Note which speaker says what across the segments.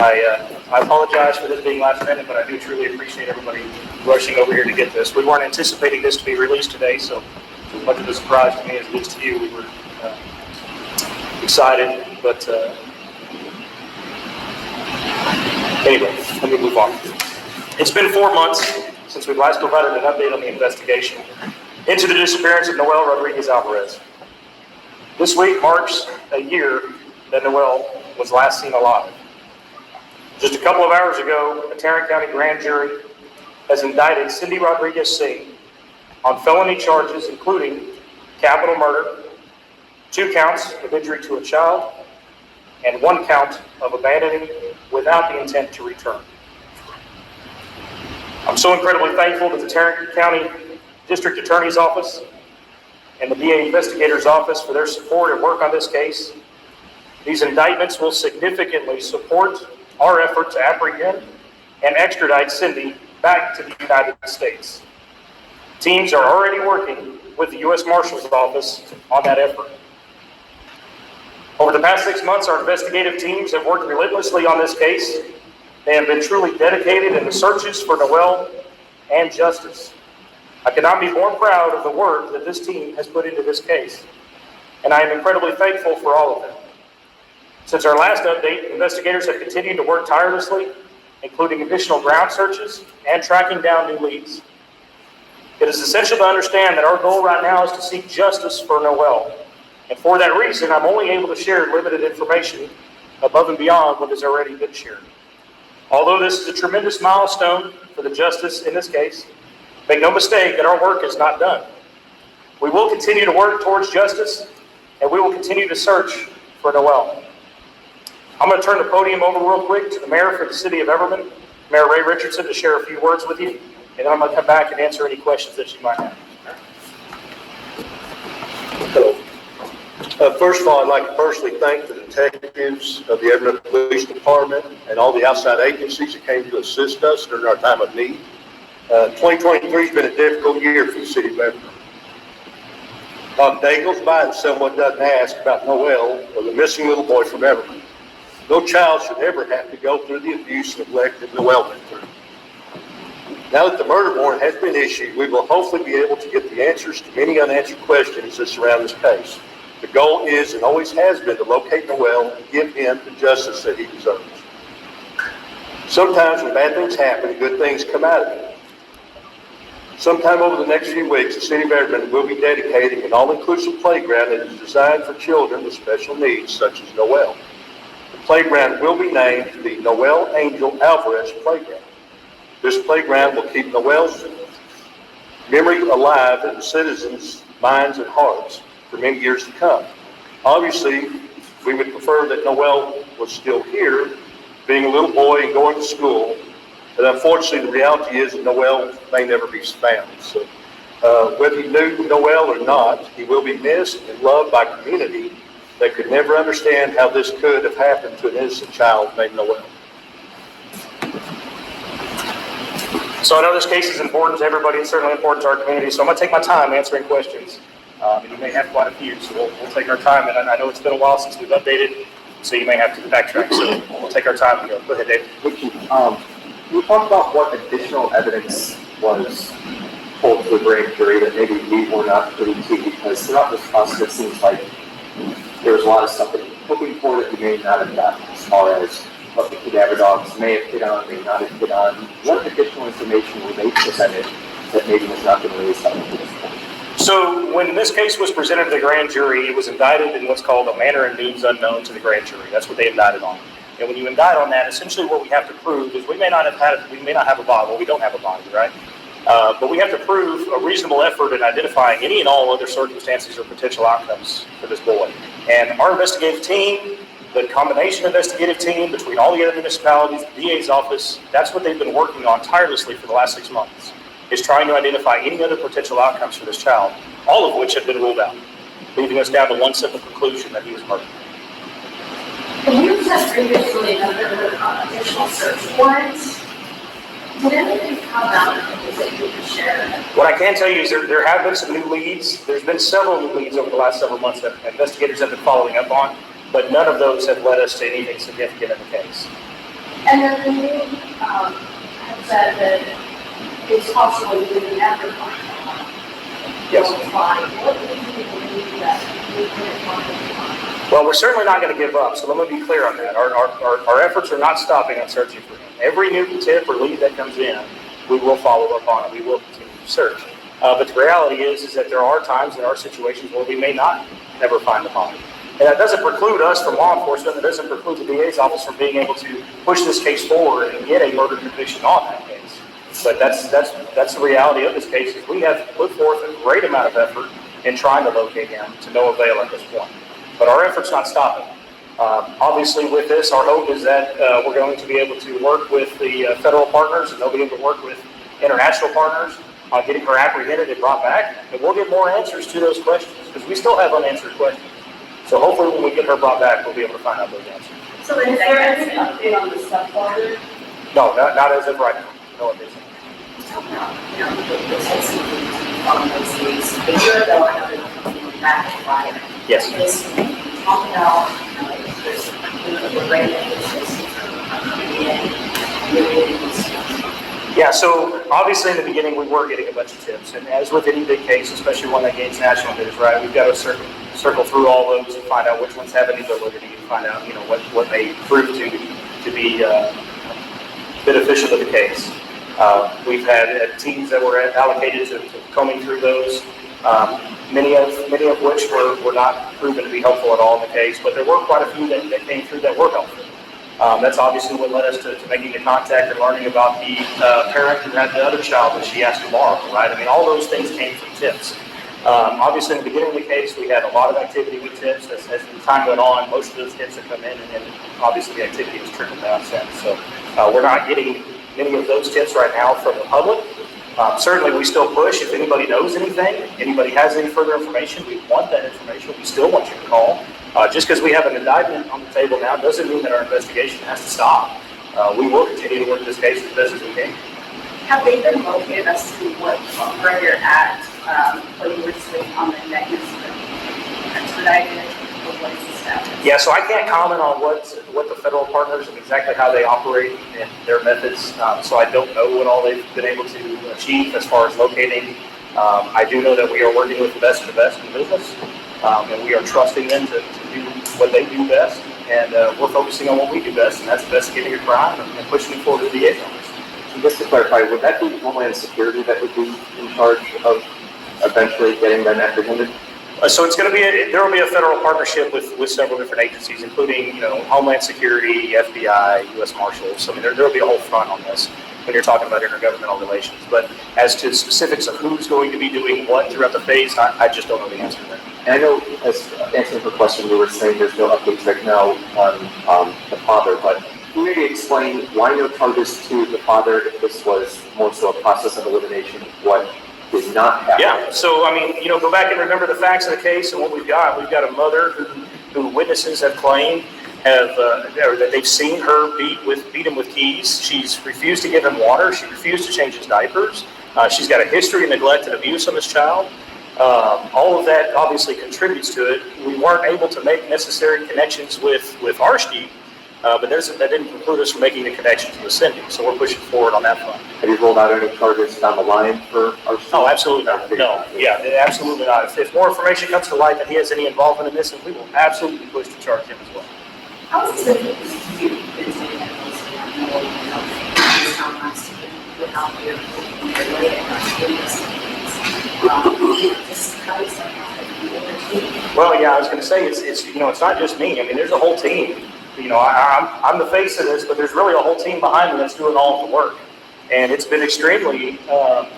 Speaker 1: I apologize for this being last minute, but I do truly appreciate everybody rushing over here to get this. We weren't anticipating this to be released today, so as much of a surprise to me as it is to you, we were excited, but anyway, let me move on. It's been 4 months since we last provided an update on the investigation into the disappearance of Noel Rodriguez-Alvarez. This week marks a year that Noel was last seen alive. Just a couple of hours ago, a Tarrant County grand jury has indicted Cindy Rodriguez-Singh on felony charges including capital murder, 2 counts of injury to a child, and 1 count of abandoning without the intent to return. I'm so incredibly thankful to the Tarrant County District Attorney's Office and the DA Investigator's Office for their support and work on this case. These indictments will significantly support our effort to apprehend and extradite Cindy back to the United States. Teams are already working with the U.S. Marshal's Office on that effort. Over the past 6 months, our investigative teams have worked relentlessly on this case. They have been truly dedicated in the searches for Noel and justice. I cannot be more proud of the work that this team has put into this case, and I am incredibly thankful for all of them. Since our last update, investigators have continued to work tirelessly, including additional ground searches and tracking down new leads. It is essential to understand that our goal right now is to seek justice for Noel, and for that reason, I'm only able to share limited information above and beyond what has already been shared. Although this is a tremendous milestone for the justice in this case, make no mistake that our work is not done. We will continue to work towards justice, and we will continue to search for Noel. I'm going to turn the podium over real quick to the mayor for the city of Everman, Mayor Ray Richardson, to share a few words with you, and then I'm going to come back and answer any questions that you might have.
Speaker 2: Hello. First of all, I'd like to personally thank the detectives of the Everman Police Department and all the outside agencies that came to assist us during our time of need. 2023 has been a difficult year for the city of Everman. Not a day goes by that someone doesn't ask about Noel or the missing little boy from Everman. No child should ever have to go through the abuse and neglect that Noel went through. Now that the murder warrant has been issued, we will hopefully be able to get the answers to many unanswered questions that surround this case. The goal is and always has been to locate Noel and give him the justice that he deserves. Sometimes when bad things happen, good things come out of it. Sometime over the next few weeks, the city of Everman will be dedicating an all-inclusive playground that is designed for children with special needs such as Noel. The playground will be named the Noel Angel Alvarez Playground. This playground will keep Noel's memory alive in the citizens' minds and hearts for many years to come. Obviously, we would prefer that Noel was still here, being a little boy and going to school, but unfortunately the reality is that Noel may never be found. So whether you knew Noel or not, he will be missed and loved by a community that could never understand how this could have happened to an innocent child named Noel.
Speaker 1: So I know this case is important to everybody. It's certainly important to our community. So I'm going to take my time answering questions. And you may have quite a few, so we'll take our time. And I know it's been a while since we've updated, so you may have to backtrack. So we'll take our time and go. Go ahead, Dave.
Speaker 3: Can you talk about what additional evidence was told to the grand jury that maybe we were not privy to? Because throughout this process, it seems like there was a lot of stuff that you're looking for that you may not have gotten, as far as what the cadaver dogs may have hit on, may not have hit on. What additional information were they presented that maybe has not been released up to this point?
Speaker 1: So when this case was presented to the grand jury, it was indicted in what's called a manner and means unknown to the grand jury. That's what they indicted on. And when you indict on that, essentially what we have to prove is we may not have a body. Well, we don't have a body, right? But we have to prove a reasonable effort in identifying any and all other circumstances or potential outcomes for this boy. And our investigative team, the combination investigative team between all the other municipalities, the DA's office, that's what they've been working on tirelessly for the last 6 months, is trying to identify any other potential outcomes for this child, all of which have been ruled out, leaving us down to one simple conclusion that he was murdered.
Speaker 4: You said previously that there were additional search warrants. Did anything come out of it that you could share?
Speaker 1: What I can tell you is there have been some new leads. There's been several new leads over the last several months that investigators have been following up on, but none of those have led us to anything significant in the case.
Speaker 4: And then when you have said that it's possible you didn't ever find out.
Speaker 1: Yes.
Speaker 4: What do you believe that you couldn't find?
Speaker 1: Well, we're certainly not going to give up, so let me be clear on that. Our efforts are not stopping on searching for him. Every new tip or lead that comes in, we will follow up on it. We will continue to search. But the reality is that there are times, there are situations where we may not never find the body. And that doesn't preclude us from law enforcement, that doesn't preclude the DA's office from being able to push this case forward and get a murder conviction on that case. But that's the reality of this case, is we have put forth a great amount of effort in trying to locate him to no avail at this point. But our efforts not stopping. Obviously with this, our hope is that we're going to be able to work with the federal partners, and they'll be able to work with international partners on getting her apprehended and brought back. And we'll get more answers to those questions, because we still have unanswered questions. So hopefully when we get her brought back, we'll be able to find out those answers.
Speaker 4: So is there any update on the stepfather?
Speaker 1: No, not as of right now. No, it isn't. Yes. Yeah, so obviously in the beginning we were getting a bunch of tips, and as with any big case, especially one that gains national news, right, we've got to circle through all those and find out which ones have any validity, and find out, what may prove to be beneficial to the case. We've had teams that were allocated to combing through those, many of which were not proven to be helpful at all in the case, but there were quite a few that came through that were helpful. That's obviously what led us to making the contact and learning about the parent who had the other child that she asked to borrow, right? I mean, all those things came from tips. Obviously, in the beginning of the case, we had a lot of activity with tips. As the time went on, most of those tips have come in, and obviously the activity has trickled down since. So we're not getting many of those tips right now from the public. Certainly, we still push. If anybody knows anything, anybody has any further information, we want that information. We still want you to call. Just because we have an indictment on the table now doesn't mean that our investigation has to stop. We will continue to work this case as best as we can.
Speaker 5: Have they been located as to where you're at, when you were just waiting on the indictments expedited, or what is the status?
Speaker 1: Yeah, so I can't comment on what the federal partners and exactly how they operate and their methods. So I don't know what all they've been able to achieve as far as locating. I do know that we are working with the best of the best in business, and we are trusting them to do what they do best. And we're focusing on what we do best, and that's investigating a crime and pushing it forward to the DA's office.
Speaker 3: So just to clarify, would that be Homeland Security that would be in charge of eventually getting them apprehended?
Speaker 1: So it's going to be there will be a federal partnership with several different agencies, including Homeland Security, FBI, U.S. Marshals. I mean, there will be a whole front on this when you're talking about intergovernmental relations. But as to specifics of who's going to be doing what throughout the phase, I just don't know the answer to that.
Speaker 3: And I know, as answering her question, you were saying there's no updates right now on the father, but can you maybe explain why no charges to the father if this was more so a process of elimination of what did not happen?
Speaker 1: Yeah, so I mean, go back and remember the facts of the case and what we've got. We've got a mother who witnesses have claimed that they've seen her beat him with keys. She's refused to give him water. She refused to change his diapers. She's got a history of neglect and abuse on this child. All of that obviously contributes to it. We weren't able to make necessary connections with Archie, but that didn't preclude us from making the connections with Cindy. So we're pushing forward on that front.
Speaker 3: Have you rolled out any charges down the line for Archie?
Speaker 1: Oh, absolutely not. No, yeah, absolutely not. If more information comes to light that he has any involvement in this, then we will absolutely push to charge him as well.
Speaker 5: How is it that you've been taking without your
Speaker 1: Well, yeah, I was going to say it's not just me. I mean, there's a whole team. I'm the face of this, but there's really a whole team behind me that's doing all of the work, and it's been extremely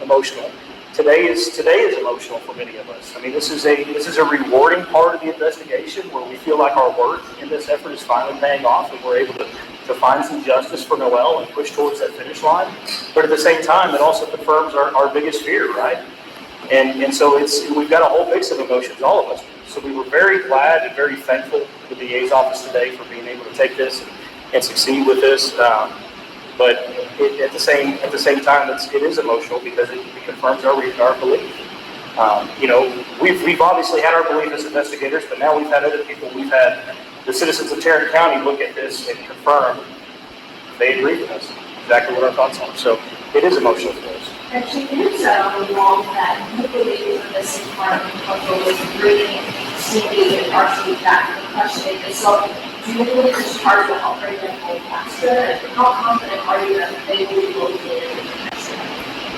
Speaker 1: emotional. Today is emotional for many of us. I mean, this is a rewarding part of the investigation where we feel like our work in this effort is finally paying off, and we're able to find some justice for Noel and push towards that finish line. But at the same time, it also confirms our biggest fear, right? And so we've got a whole mix of emotions, all of us. So we were very glad and very thankful to the DA's office today for being able to take this and succeed with this. But at the same time, it is emotional because it confirms our belief. We've obviously had our belief as investigators, but now we've had other people. We've had the citizens of Tarrant County look at this and confirm they agree with us, exactly what our thoughts are. So it is emotional for us.
Speaker 4: And she did say on the wall that you believe that this is part of the puzzle was bringing CD and RC back to the custody. So do you believe this charge will help bring them home faster? And how confident are you that they will be able to do it?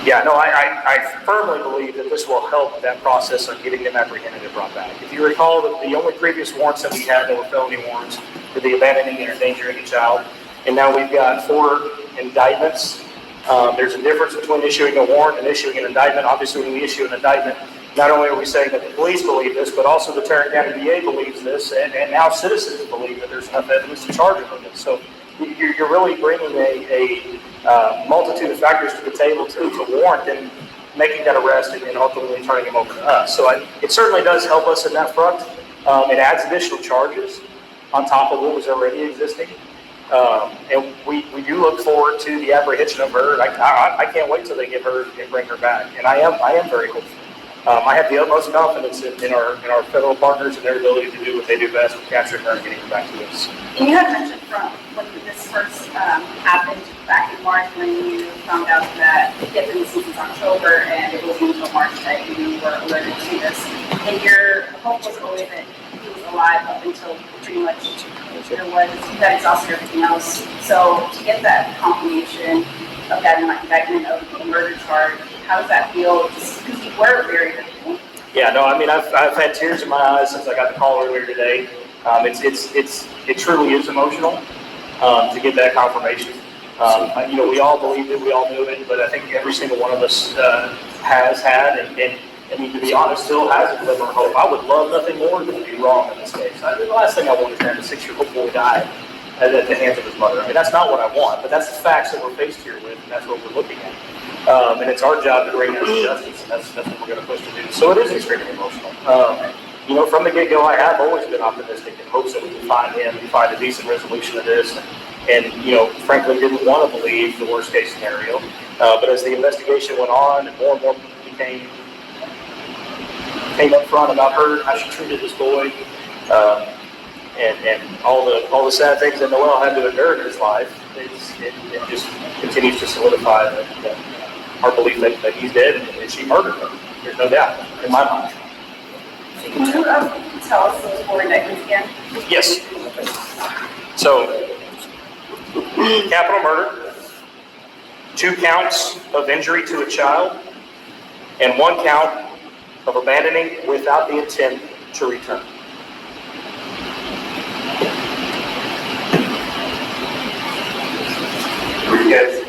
Speaker 1: Yeah, no, I firmly believe that this will help that process of getting them apprehended and brought back. If you recall, the only previous warrants that we had that were felony warrants for the abandoning and endangering a child, and now we've got 4 indictments. There's a difference between issuing a warrant and issuing an indictment. Obviously, when we issue an indictment, not only are we saying that the police believe this, but also the Tarrant County DA believes this, and now citizens believe that there's enough evidence to charge them with it. So you're really bringing a multitude of factors to the table to warrant them making that arrest and ultimately turning him over to us. So it certainly does help us in that front. It adds additional charges on top of what was already existing. And we do look forward to the apprehension of her. I can't wait till they get her and bring her back. And I am very hopeful. I have the utmost confidence in our federal partners and their ability to do what they do best with capturing her and getting her back to us.
Speaker 5: And you had mentioned from when this first happened back in March, when you found out that he had been missing since October, and it wasn't until March that you were alerted to this. And your hope was always that he was alive up until pretty much there was, you got exhausted everything else. So to get that confirmation of that indictment of the murder charge, how does that feel? Just because you were very hopeful.
Speaker 1: Yeah, no, I mean, I've had tears in my eyes since I got the call earlier today. It truly is emotional to get that confirmation. We all believed it, we all knew it, but I think every single one of us has had, and I mean, to be honest, still has a glimmer of hope. I would love nothing more than to be wrong in this case. The last thing I want is to have a 6-year-old boy die at the hands of his mother. I mean, that's not what I want, but that's the facts that we're faced here with, and that's what we're looking at. And it's our job to bring that to justice, and that's what we're going to push to do. So it is extremely emotional. From the get-go, I have always been optimistic in hopes that we can find him and find a decent resolution of this. And frankly, didn't want to believe the worst-case scenario. But as the investigation went on, and more came up front about her, how she treated this boy, and all the sad things that Noel had to endure in his life, it just continues to solidify that our belief that he's dead and she murdered him. There's no doubt in my mind.
Speaker 5: Can you tell us those 4 indictments again?
Speaker 1: Yes. So, capital murder, 2 counts of injury to a child, and 1 count of abandoning without the intent to return.
Speaker 2: Yes.